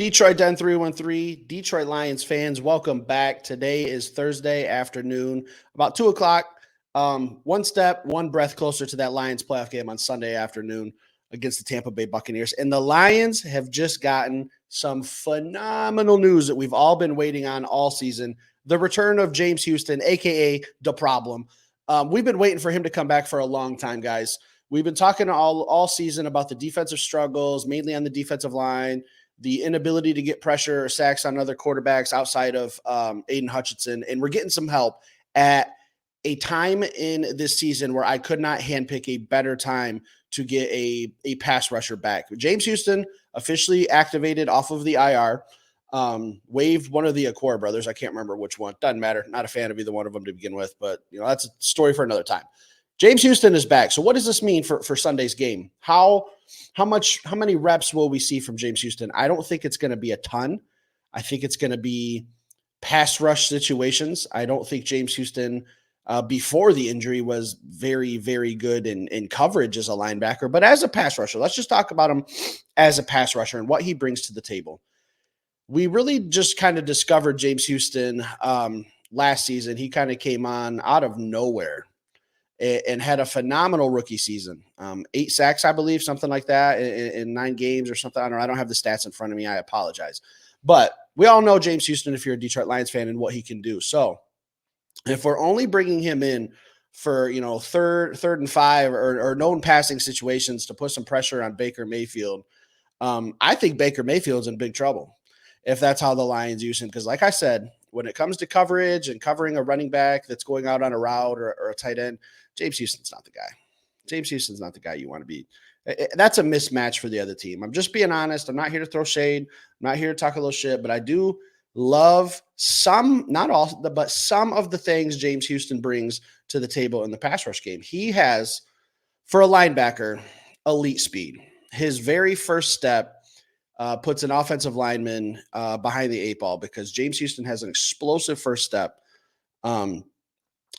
Detroit Den 313, Detroit Lions fans, welcome back. Today is Thursday afternoon, about 2 o'clock. One step, one breath closer to that Lions playoff game on Sunday afternoon against the Tampa Bay Buccaneers. And the Lions have just gotten some phenomenal news that we've all been waiting on all season. The return of James Houston, a.k.a. The Problem. We've been waiting for him to come back for a long time, guys. We've been talking all season about the defensive struggles, mainly on the defensive line, the inability to get pressure or sacks on other quarterbacks outside of Aiden Hutchinson. And we're getting some help at a time in this season where I could not handpick a better time to get a pass rusher back. James Houston officially activated off of the IR, waived one of the Akora brothers. I can't remember which one. Doesn't matter. Not a fan of either one of them to begin with, but that's a story for another time. James Houston is back. So what does this mean for Sunday's game? How many reps will we see from James Houston? I don't think it's going to be a ton. I think it's going to be pass rush situations. I don't think James Houston before the injury was very, very good in coverage as a linebacker, but as a pass rusher, let's just talk about him as a pass rusher and what he brings to the table. We really just kind of discovered James Houston last season. He kind of came on out of nowhere and had a phenomenal rookie season. 8 sacks, I believe, something like that in 9 games or something. I don't have the stats in front of me. I apologize. But we all know James Houston if you're a Detroit Lions fan and what he can do. So if we're only bringing him in for, third and 5 or known passing situations to put some pressure on Baker Mayfield, I think Baker Mayfield's in big trouble if that's how the Lions use him. Because like I said, when it comes to coverage and covering a running back that's going out on a route or a tight end, James Houston's not the guy. James Houston's not the guy you want to be. That's a mismatch for the other team. I'm just being honest. I'm not here to throw shade. I'm not here to talk a little shit, but I do love some, not all, but some of the things James Houston brings to the table in the pass rush game. He has, for a linebacker, elite speed. His very first step puts an offensive lineman behind the 8 ball because James Houston has an explosive first step.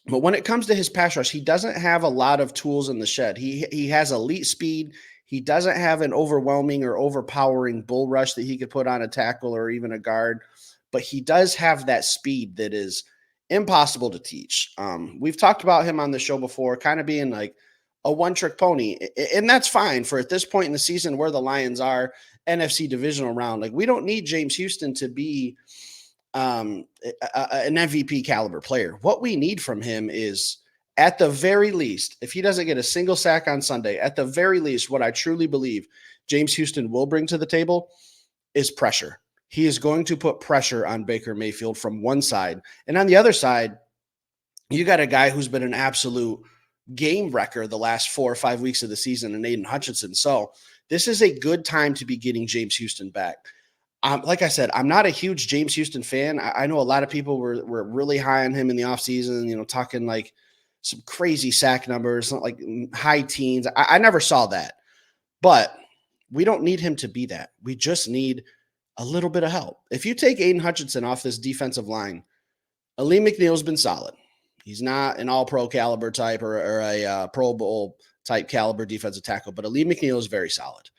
But when it comes to his pass rush, he doesn't have a lot of tools in the shed. He has elite speed. He doesn't have an overwhelming or overpowering bull rush that he could put on a tackle or even a guard, but he does have that speed that is impossible to teach. We've talked about him on the show before, kind of being like a one-trick pony, and that's fine for at this point in the season where the Lions are, NFC divisional round. Like, we don't need James Houston to be an MVP caliber player. What we need from him is, at the very least, if he doesn't get a single sack on Sunday, at the very least, what I truly believe James Houston will bring to the table is pressure. He is going to put pressure on Baker Mayfield from one side. And on the other side, you got a guy who's been an absolute game wrecker the last 4 or 5 weeks of the season in Aiden Hutchinson. So this is a good time to be getting James Houston back. Like I said, I'm not a huge James Houston fan. I know a lot of people were really high on him in the offseason, talking like some crazy sack numbers, like high teens. I never saw that. But we don't need him to be that. We just need a little bit of help. If you take Aiden Hutchinson off this defensive line, Aleem McNeil's been solid. He's not an all-pro caliber type or a Pro Bowl type caliber defensive tackle, but Aleem McNeil is very solid.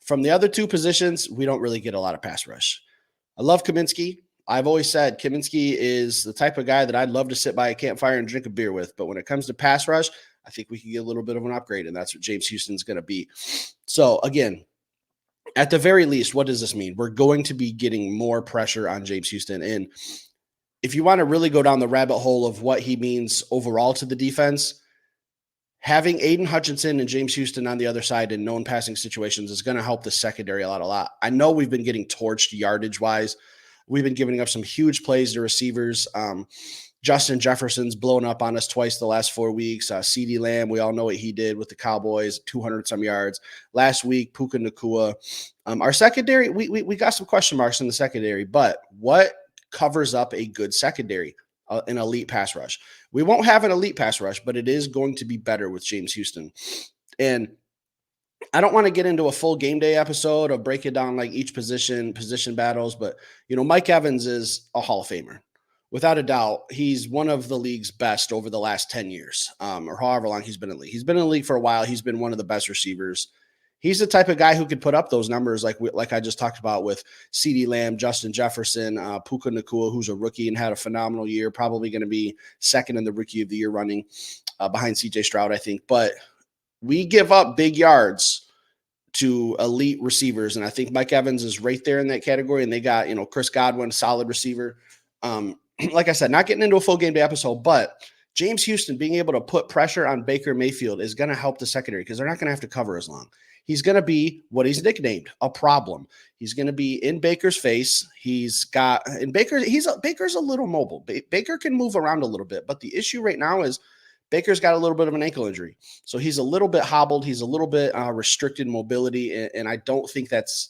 From the other 2 positions, we don't really get a lot of pass rush. I love Kaminsky. I've always said Kaminsky is the type of guy that I'd love to sit by a campfire and drink a beer with. But when it comes to pass rush, I think we can get a little bit of an upgrade, and that's what James Houston's going to be. So, again, at the very least, what does this mean? We're going to be getting more pressure on James Houston. And if you want to really go down the rabbit hole of what he means overall to the defense, having Aiden Hutchinson and James Houston on the other side in known passing situations is going to help the secondary a lot. I know we've been getting torched yardage-wise. We've been giving up some huge plays to receivers. Justin Jefferson's blown up on us twice the last 4 weeks. CeeDee Lamb, we all know what he did with the Cowboys, 200-some yards. Last week, Puka Nacua. Our secondary, we got some question marks in the secondary, but what covers up a good secondary? An elite pass rush. We won't have an elite pass rush, but it is going to be better with James Houston. And I don't want to get into a full game day episode of breaking down like each position battles, but Mike Evans is a Hall of Famer. Without a doubt, he's one of the league's best over the last 10 years, or however long he's been in the league. He's been in the league for a while. He's been one of the best receivers He's the type of guy who could put up those numbers like I just talked about with CeeDee Lamb, Justin Jefferson, Puka Nacua, who's a rookie and had a phenomenal year, probably going to be second in the rookie of the year running behind CJ Stroud, I think. But we give up big yards to elite receivers, and I think Mike Evans is right there in that category. And they got, Chris Godwin, solid receiver. Like I said, not getting into a full game day episode, but James Houston being able to put pressure on Baker Mayfield is going to help the secondary because they're not going to have to cover as long. He's going to be what he's nicknamed, a problem. He's going to be in Baker's face. Baker's a little mobile. Baker can move around a little bit, but the issue right now is Baker's got a little bit of an ankle injury. So he's a little bit hobbled. He's a little bit restricted mobility, and I don't think that's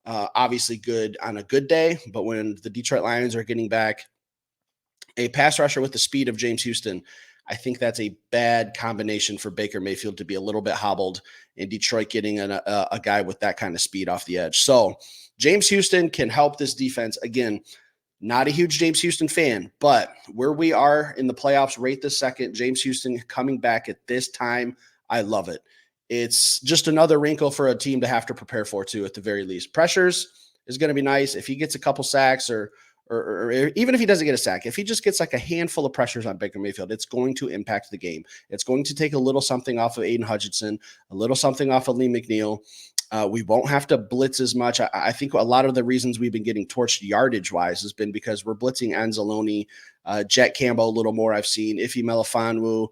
obviously good on a good day. But when the Detroit Lions are getting back a pass rusher with the speed of James Houston, I think that's a bad combination for Baker Mayfield to be a little bit hobbled, and Detroit getting a guy with that kind of speed off the edge. So James Houston can help this defense. Again, not a huge James Houston fan, but where we are in the playoffs right this second, James Houston coming back at this time, I love it. It's just another wrinkle for a team to have to prepare for, too, at the very least. Pressures is going to be nice. If he gets a couple sacks or even if he doesn't get a sack, if he just gets like a handful of pressures on Baker Mayfield, it's going to impact the game. It's going to take a little something off of Aiden Hutchinson, a little something off of Lee McNeil. We won't have to blitz as much. I think a lot of the reasons we've been getting torched yardage-wise has been because we're blitzing Anzalone, Jet Campbell a little more, I've seen, Ife Melifonwu.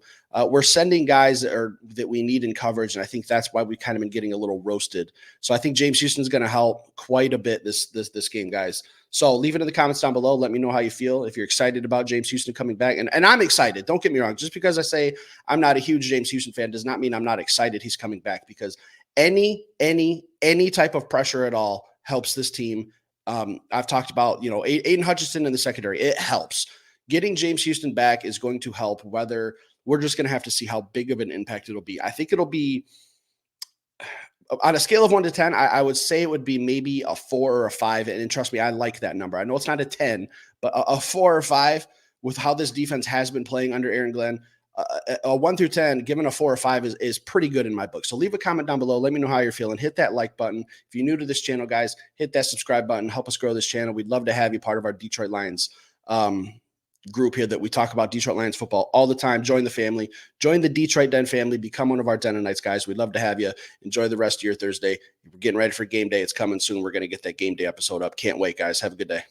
We're sending guys that we need in coverage, and I think that's why we've kind of been getting a little roasted. So I think James Houston's going to help quite a bit this game, guys. So leave it in the comments down below. Let me know how you feel. If you're excited about James Houston coming back. And I'm excited. Don't get me wrong. Just because I say I'm not a huge James Houston fan does not mean I'm not excited he's coming back, because any type of pressure at all helps this team. I've talked about, Aiden Hutchinson in the secondary. It helps. Getting James Houston back is going to help, whether we're just going to have to see how big of an impact it'll be. I think it'll be on a scale of 1 to 10, I would say it would be maybe a 4 or a 5. And trust me, I like that number. I know it's not a 10, but a 4 or 5 with how this defense has been playing under Aaron Glenn. A 1 through 10, given a 4 or 5 is pretty good in my book. So leave a comment down below. Let me know how you're feeling. Hit that like button. If you're new to this channel, guys, hit that subscribe button. Help us grow this channel. We'd love to have you part of our Detroit Lions group here that we talk about Detroit Lions football all the time. Join the family. Join the Detroit Den family. Become one of our Denonites, guys. We'd love to have you. Enjoy the rest of your Thursday. We're getting ready for game day. It's coming soon. We're going to get that game day episode up. Can't wait, guys. Have a good day.